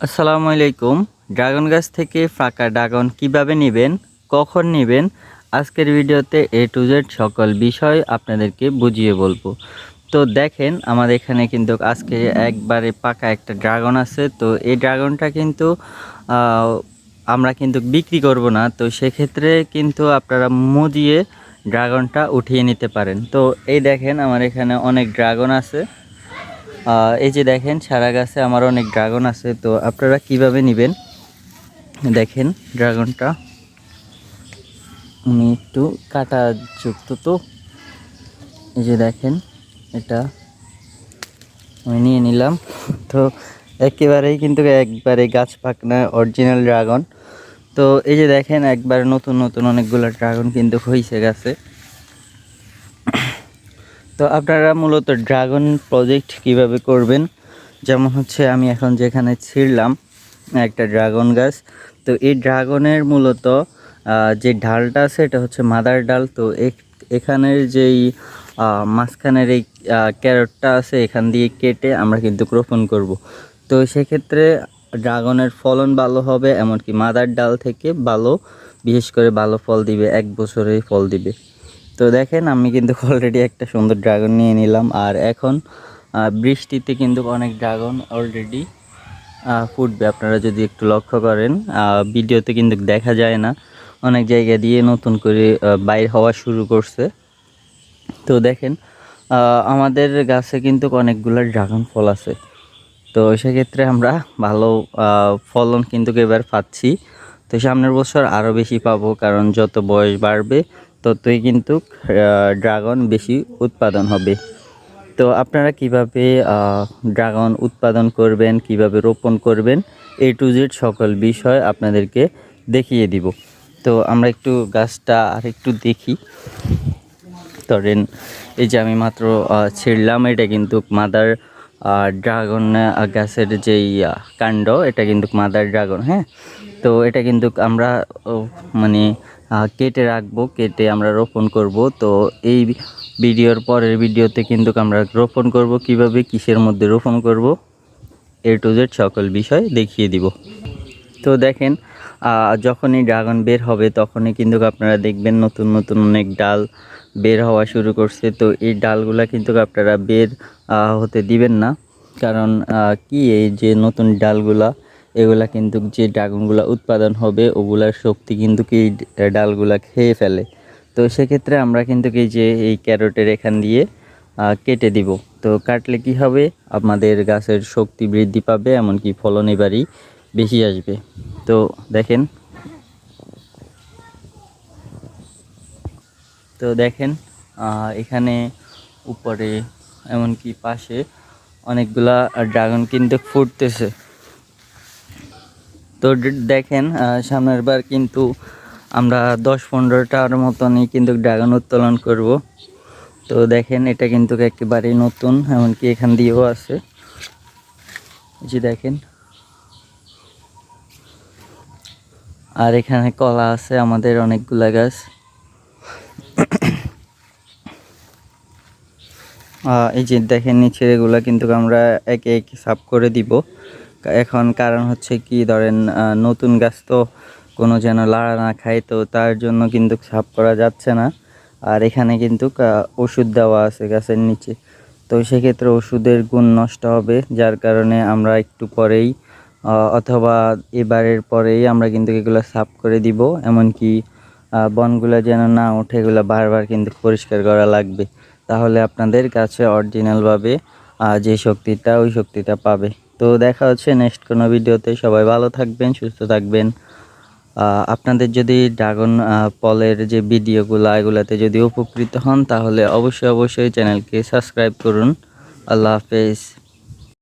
আসসালামু আলাইকুম। ড্রাগন গাছ থেকে ফাঁকা ড্রাগন কিভাবে নেবেন, কখন নেবেন, আজকের ভিডিওতে এ টু জেড সকল বিষয় আপনাদেরকে বুঝিয়ে বলবো। তো দেখেন আমার এখানে কিন্তু আজকে একবারে পাকা একটা ড্রাগন আছে। তো এই ড্রাগনটা কিন্তু আমরা কিন্তু বিক্রি করব না, তো সেক্ষেত্রে কিন্তু আপনারা মজিয়ে ড্রাগনটা উঠিয়ে নিতে পারেন। তো এই দেখেন আমার এখানে অনেক ড্রাগন আছে। এই যে দেখেন সারা গাছে আমার অনেক ড্রাগন আছে। তো আপনারা কিভাবে নেবেন দেখেন, ড্রাগনটা আমি একটু কাটা যুক্ত। তো এই যে দেখেন এটা আমি নিয়ে নিলাম। তো একেবারেই কিন্তু একবারে গাছ পাকনা অরিজিনাল ড্রাগন। তো এই যে দেখেন একবার নতুন নতুন অনেকগুলো ড্রাগন কিন্তু হয়েছে গাছে। তো আপনারা মূলত ড্রাগন প্রজেক্ট কিভাবে করবেন, যেমন হচ্ছে আমি এখন যেখানে ছিঁড়লাম একটা ড্রাগন গাছ। তো এই ড্রাগনের মূলত যে ডালটা আছে এটা হচ্ছে মাদার ডাল। তো এখানের যেই মাঝখানের এই ক্যারটটা আছে এখান দিয়ে কেটে আমরা কিন্তু রোপণ করব। তো সেক্ষেত্রে ড্রাগনের ফলন ভালো হবে, এমনকি মাদার ডাল থেকে ভালো, বিশেষ করে ভালো ফল দিবে, 1 বছরেই ফল দিবে। তো দেখেন আমি কিন্তু অলরেডি একটা সুন্দর ড্রাগন নিয়ে নিলাম। আর এখন বৃষ্টিতে কিন্তু অনেক ড্রাগন অলরেডি ফুটবে। আপনারা যদি একটু লক্ষ্য করেন ভিডিওতে কিন্তু দেখা যায় না, অনেক জায়গা দিয়ে নতুন করে বাইর হওয়া শুরু করছে। তো দেখেন আমাদের গাছে কিন্তু অনেকগুলো ড্রাগন ফল আছে। তো সেক্ষেত্রে আমরা ভালো ফলন কিন্তু এবার পাচ্ছি। তো সামনের বছর আরও বেশি পাবো, কারণ যত বয়স বাড়বে ততই কিন্তু ড্রাগন বেশি উৎপাদন হবে। তো আপনারা কিভাবে ড্রাগন উৎপাদন করবেন, কিভাবে রোপণ করবেন, এ টু জেড সকল বিষয় আপনাদেরকে দেখিয়ে দিব। তো আমরা একটু গাছটা আর একটু দেখি। ধরেন এই যে আমি মাত্র ছিঁড়লাম, এটা কিন্তু মাদার ড্রাগন গাছের যেই কাণ্ড, এটা কিন্তু মাদার ড্রাগন। হ্যাঁ, তো এটা কিন্তু আমরা মানে কেটে রাখবো, কেটে আমরা রোপণ করব। তো এই ভিডিওর পরের ভিডিওতে কিন্তু আমরা রোপণ করব, কিভাবে কিসের মধ্যে রোপণ করব, এ টু জেড সকল বিষয় দেখিয়ে দিব। তো দেখেন যখনই ড্রাগন বের হবে তখনই কিন্তু আপনারা দেখবেন নতুন নতুন অনেক ডাল বের হওয়া শুরু করছে। তো এই ডালগুলা কিন্তু আপনারা বের হতে দিবেন না, কারণ কি এই যে নতুন ডালগুলা, এগুলা কিন্তু যে ড্রাগনগুলা উৎপাদন হবে ওগুলার শক্তি কিন্তু এই ডালগুলা খেয়ে ফেলে। তো সেক্ষেত্রে আমরা কিন্তু এই যে এই ক্যারটের এখান দিয়ে কেটে দিব। তো কাটলে কি হবে, আমাদের গাছের শক্তি বৃদ্ধি পাবে, এমনকি ফলন এবারই বেশি আসবে। তো দেখেন, দেখেন এখানে উপরে এমনকি পাশে অনেকগুলা ড্রাগন কিন্তু ফুটতেছে। তো দেখেন সামনের বার কিন্তু আমরা 10-15টার মতনই কিন্তু ড্রাগন উত্তোলন করব। তো দেখেন এটা কিন্তু একেবারেই নতুন, এমনকি এখান দিয়েও আছে, যে দেখেন। আর এখানে কলা আছে আমাদের অনেকগুলা গাছ। এই যে দেখেন নিচের এগুলা কিন্তু আমরা একে একে সাফ করে দিব। এখন কারণ হচ্ছে কি, ধরেন নতুন গাছ তো কোনো যেন লাড়া না খায়, তো তার জন্য কিন্তু সাফ করা যাচ্ছে না। আর এখানে কিন্তু ওষুধ দেওয়া আছে গাছের নিচে। তো সেক্ষেত্রে ওষুধের গুণ নষ্ট হবে, যার কারণে আমরা একটু পরেই অথবা এবারের পরেই আমরা কিন্তু এগুলো সাফ করে দিব। এমনকি বনগুলো যেন না ওঠে, এগুলো বারবার কিন্তু পরিষ্কার করা লাগবে, তাহলে আপনাদের কাছে অরিজিনালভাবে যে শক্তিটা, ওই শক্তিটা পাবে। তো দেখা হচ্ছে নেক্সট কোনো ভিডিওতে। সবাই ভালো থাকবেন, সুস্থ থাকবেন। আপনাদের যদি ড্রাগন ফলের যে ভিডিওগুলো, এগুলাতে যদি উপকৃত হন তাহলে অবশ্যই চ্যানেলকে সাবস্ক্রাইব করুন। আল্লাহ হাফেজ।